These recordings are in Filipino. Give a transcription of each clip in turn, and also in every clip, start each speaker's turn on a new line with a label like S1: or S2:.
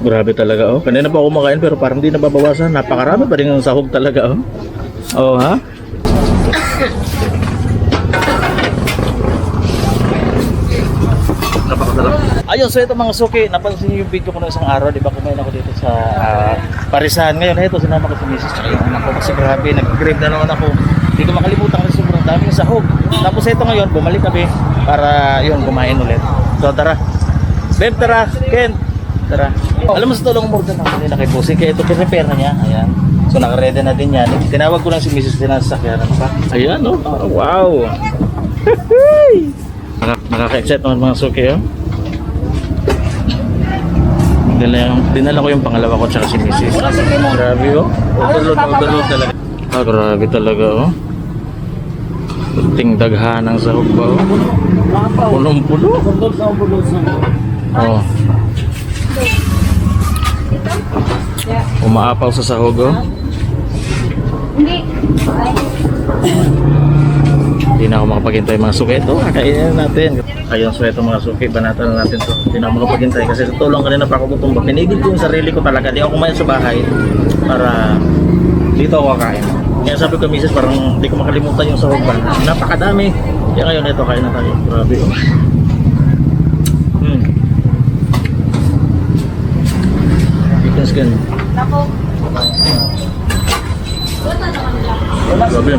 S1: Grabe talaga oh. Kanina pa ako kumakain pero parang di nababawasan. Napakarami pa rin ang sahog talaga oh. Oh ha? Napakasarap. Ayun, so ito mga suki, napansin niyo yung video ko ng isang araw, di ba kumain ako dito sa Parisan. Ngayon, ito sinama ko sa misis at yung anak ko kasi grabe, nag-grave na naman ako. Hindi ko makalimutan kasi sobrang daming sahog. Tapos ito ngayon, bumalik kami para yun, kumain ulit. So tara. Babe, tara. Ken, tara. Alam mo sa tulong umorder na kanina kay Bossing, kaya ito pinrepair na niya. Ayan. So naka-ready na din yan. Tinawag ko lang si misis sinasakyan. Ano pa? Ayan, oh. Wow. Nakaka-excite naman mga suki, oh. Dinala ko yung pangalawa ko tsaka si misis. Grabe, oh. Overload talaga. Ah, grabe talaga, oh. Kunting daghanang sahog ba, oh. Punong-puno. Oh. Umaapaw sa sahog, oh. Hindi na ako makapaghintay mga suki. Ito, kakainin natin. Ayun, so ito mga suki, banatan na natin to. Hindi na ako makapaghintay kasi sa tulong kanina pa ako tutumba. Pinigil ko yung sarili ko talaga. Di ako kumain sa bahay para dito ako kakain. Kaya sabi ko, misis, parang hindi ko makalimutan yung sahog ba. Napakadami. Kaya ngayon ito, kain na tayo. Grabe, oh. Chicken skin. Grabe.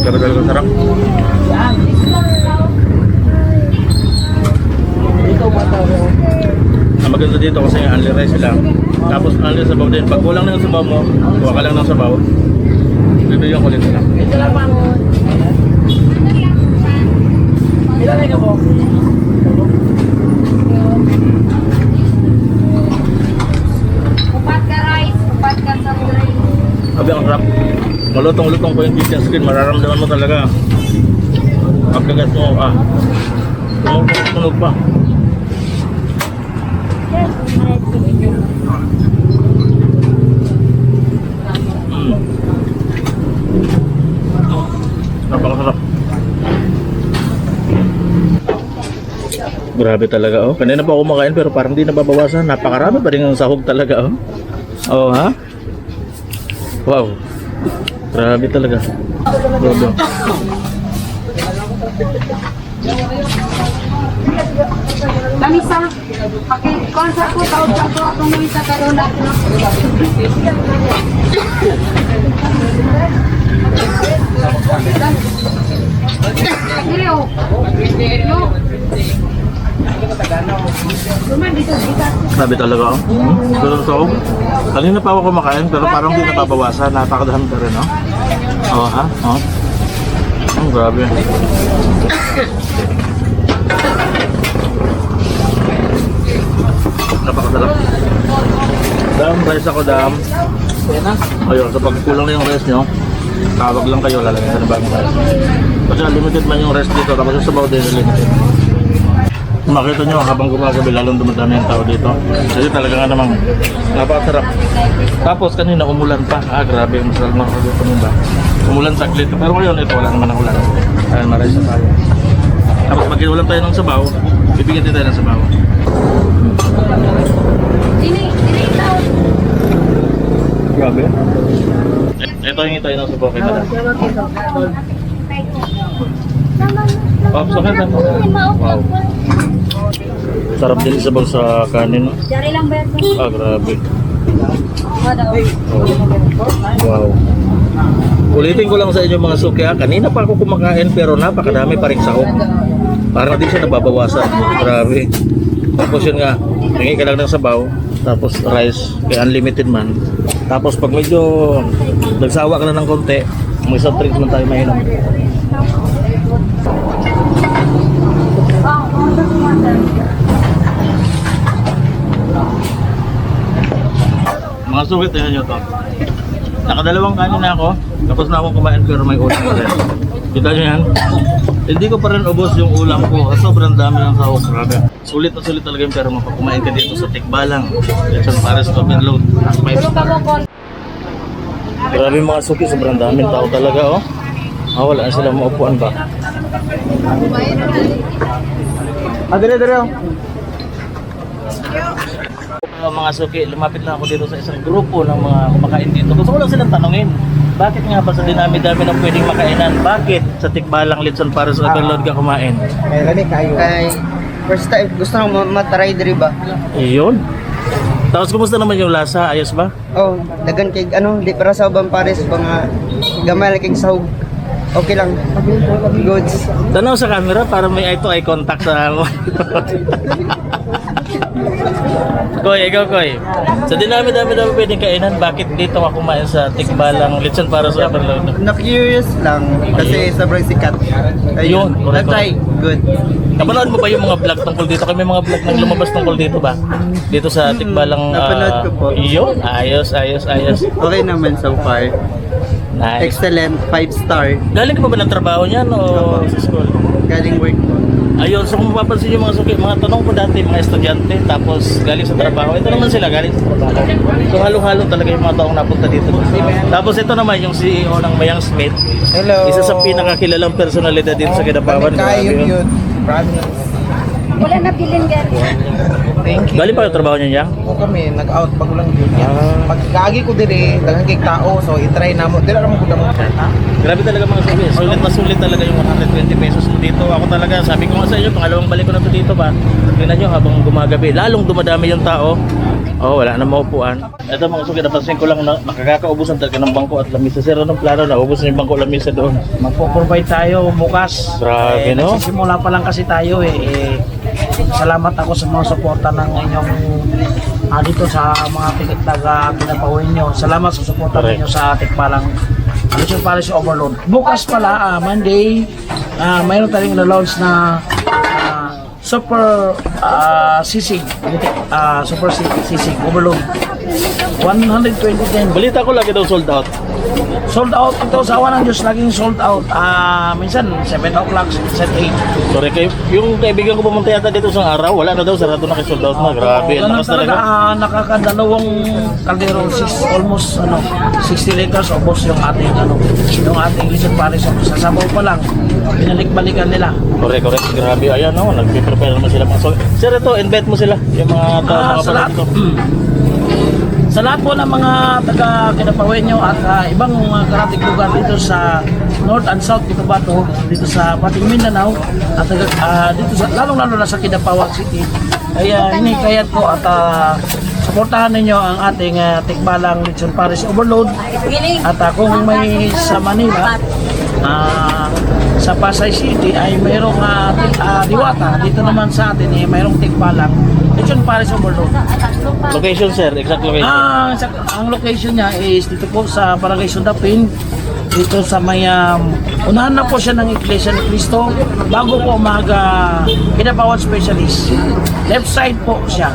S1: Talaga sarap. Ang maganda dito kasi yung only rice lang. Tapos only sabaw din. Pag kulang na yung sabaw mo, kuha ka lang ng sabaw. Bibigyan ko ulit lang. Ilan na po? Sabi ang sarap. Malutong-lutong po yung chicken skin. Mararamdaman mo talaga. Pagkagat mo, tunog pa. Napakasarap. Grabe talaga oh. Kanina pa ako kumakain pero parang di nababawasan. Napakarami pa rin ang sahog talaga oh. Oh ha? Wow. Grabe talaga. Grabe.
S2: Lamisa, pakikonsa ko, taon sa ako, akong lamisa karoon na ako.
S1: Grabe talaga oh. Pero so, kanina pa ako kumakain pero parang di nababawasan. Napakadami pa rin oh. Oh ha? Oh. Grabe. Napakasarap. Dam, rice ako dam. Ayun, so pag kulang na yung rice nyo, tawag lang kayo, lalagyan sa bagong rice. Kasi limited man yung rice dito, tapos yung sabaw din limited. Makita nyo habang gumagabi, lalong dumadami yung tao dito. Kasi talaga nga namang napakasarap. Tapos kanina umulan pa. Grabe, masarap na kagawa mo ba? Umulan saglit. Pero ngayon ito, wala naman ang ulan. Ayan, maray sa tayo. Tapos pag inulan tayo ng sabaw, bibigyan din tayo ng sabaw. Grabe. Ito yung itayo ng sabaw kay madam. Oh, sa kanya. Wow. Sarap din isabaw sa kanin, no?
S2: Dari lang ba ito?
S1: Grabe. Oh. Wow. Ulitin ko lang sa inyo mga suki, kanina pa ako kumakain pero napakadami pa rin sahog. Parang di siya nababawasan. Grabe. Tapos yun nga, tingin ka lang ng sabaw, tapos rice, kaya unlimited man. Tapos pag medyo nagsawa ka na ng konti, may soft drinks man tayo mainom. Mga suki, tingnan nyo to. Nakadalawang kanin na ako, tapos na akong kumain pero may ulam pa rin. Kita nyo yan? Hindi ko pa rin ubos yung ulam ko. Sobrang dami ng sahog. Grabe. Sulit na sulit talaga yung pero mapakumain ka dito sa Tikbalang. Lechon Pares Overload. Grabe mga suki, sobrang daming tao talaga oh. Wala na sila maupuan ba?
S3: Dire.
S1: Mga suki, lumapit lang ako dito sa isang grupo ng mga kumakain dito. Gusto ko lang silang tanungin, bakit nga ba sa dinami-dami ng pwedeng makainan? Bakit sa tikbalang Litson Paris Overload ka kumain?
S3: Kay first time gusto nang matry diri ba?
S1: Iyon. Tapos kumusta naman yung lasa? Ayos ba?
S3: Oh, dagan kay di para sa ubang pares mga gamay lang kay sahog. Okay lang. Goods.
S1: Tanaw sa camera para may eye-to-eye contact sa Koy, ikaw Koy. Sa dinami-dami pwedeng kainan, bakit dito ka kumain sa tikbalang Litson Paris Overload?
S3: Na-curious lang kasi sobrang sikat.
S1: Ayun, correct.
S3: Na-try. Good.
S1: Napanood mo ba yung mga vlog tungkol dito? Kami may mga vlog nang lumabas tungkol dito ba? Dito sa tikbalang
S3: Napanood ko po.
S1: Iyon, ayos.
S3: Okay naman so far.
S1: Nice.
S3: Excellent. 5 star.
S1: Galing ka ba ng trabaho niyan o sa school?
S3: Galing work po.
S1: Ayun, so kung mapapansin yung mga suki, mga tanong ko dati, mga estudyante, tapos galing sa trabaho. Ito naman sila, galing sa trabaho. So halo-halo talaga yung mga taong napunta dito. Tapos ito naman yung CEO ng Mayang Smith.
S3: Hello.
S1: Isa sa pinakakilalang personalidad dito sa Kidapawan. Grabe yun.
S3: Promise.
S2: Wala na bilin gan.
S3: Thank
S1: Galing pa yung trabaho niya?
S3: Ako kami, nag-out pag ulang yun. Pagkagi ko dire, daghang kay tao, so i-try na mo. Dila ra mo gudang.
S1: Grabe talaga mga suki. Sulit talaga yung 120 pesos mo dito. Ako talaga, sabi ko nga sa inyo, pangalawang balik ko na to dito ba. Tingnan nyo habang gumagabi, lalong dumadami yung tao. Wala na maupuan. Ito mga suki, napansin ko lang na nakakaubusan talaga ng bangko at lamisa. Sir, anong plano na? Ubus na yung bangko at lamisa doon.
S4: Magpo-provide tayo bukas.
S1: Grabe, no?
S4: Nagsisimula pa lang kasi tayo salamat ako sa mga suporta ng inyong dito sa mga ticket taga pinapawin nyo. Salamat sa suporta
S1: Correct.
S4: ninyo sa tikbalang Litson Paris Overload. Bukas pala, Monday, mayroon tayong launch na super sisig. Super sisig Overload. 120
S1: Balita ko lagi daw sold out.
S4: Sold out ito sa awan ng Diyos, laging sold out. Minsan 7 o'clock, minsan 8.
S1: Sorry kayo, yung kaibigan ko pumunta yata dito sa araw, wala na daw, sarado na kay sold out na. Grabe, ang lakas talaga.
S4: Nakakadalawang kaldero, almost 60 liters ubos yung ating Litson Paris. Sasabaw pa lang, binalik-balikan nila.
S1: Correct, grabe. Ayan, nagpiprepare naman sila mga sold. Sir, ito, invite mo sila, yung mga mga
S4: sa lahat.
S1: dito.
S4: Sa lahat po ng mga taga Kidapawenyo at ibang mga karatig lugar dito sa North and South Cotabato, dito sa Pating Mindanao at dito sa lalong-lalo na sa Kidapawan City, ay hinikayat ko at suportahan ninyo ang ating tikbalang Litson Paris Overload. At kung may sa Manila, sa Pasay City ay mayroong Diwata. Dito naman sa atin mayroong tikbalang Litson Paris Overload.
S1: Location, sir, exact location.
S4: Ang location niya is dito po sa Barangay Sundapin. Dito sa may unahan na po siya ng Iglesia ni Cristo bago po umaga Kidapawan Specialist. Left side po siya.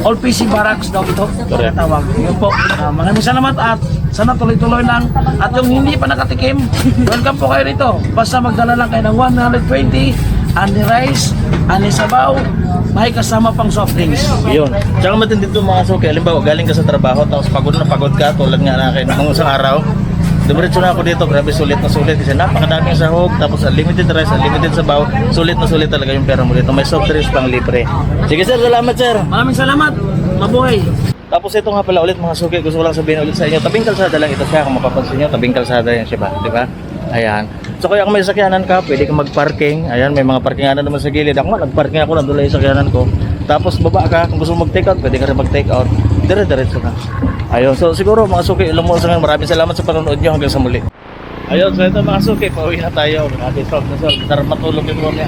S4: All PC Barracks daw ito.
S1: Correct.
S4: Tawag. Yun po. Maraming salamat at sana tuloy-tuloy lang. At yung hindi pa nakatikim, welcome po kayo rito. Basta magdala lang kayo ng 120 ani rice, ani sabaw, may kasama pang soft drinks.
S1: Yun. Tsaka matindi ito mga suki. Halimbawa, galing ka sa trabaho, tapos pagod na pagod ka, tulad nga na akin, nung isang araw, dumiretso na ako dito, grabe sulit na sulit kasi napakadaming sahog, tapos unlimited rice, unlimited sabaw, sulit na sulit talaga yung pera mo dito. May soft drinks pang libre. Sige sir, salamat sir.
S4: Maraming salamat. Mabuhay.
S1: Tapos ito nga pala ulit mga suki, gusto ko lang sabihin ulit sa inyo, tabing kalsada lang ito siya, kung mapapansin nyo, tabing kalsada yan siya ba, di ba? Ayan. So kaya kung may sakyanan ka, pwede kang mag-parking. Ayan, may mga parkinganan naman sa gilid. Ako nga, nag-parking ako, nandun lang yung sakyanan ko. Tapos baba ka, kung gusto mo mag-take out, pwede ka rin mag-take out. Dire-diretso na. Ayun, so siguro mga suki, ilang mo sa ngayon, maraming salamat sa panonood nyo hanggang sa muli. Ayun, so ito mga suki, pauwi na tayo. Natin solve na solve. Tara matulog yung mga.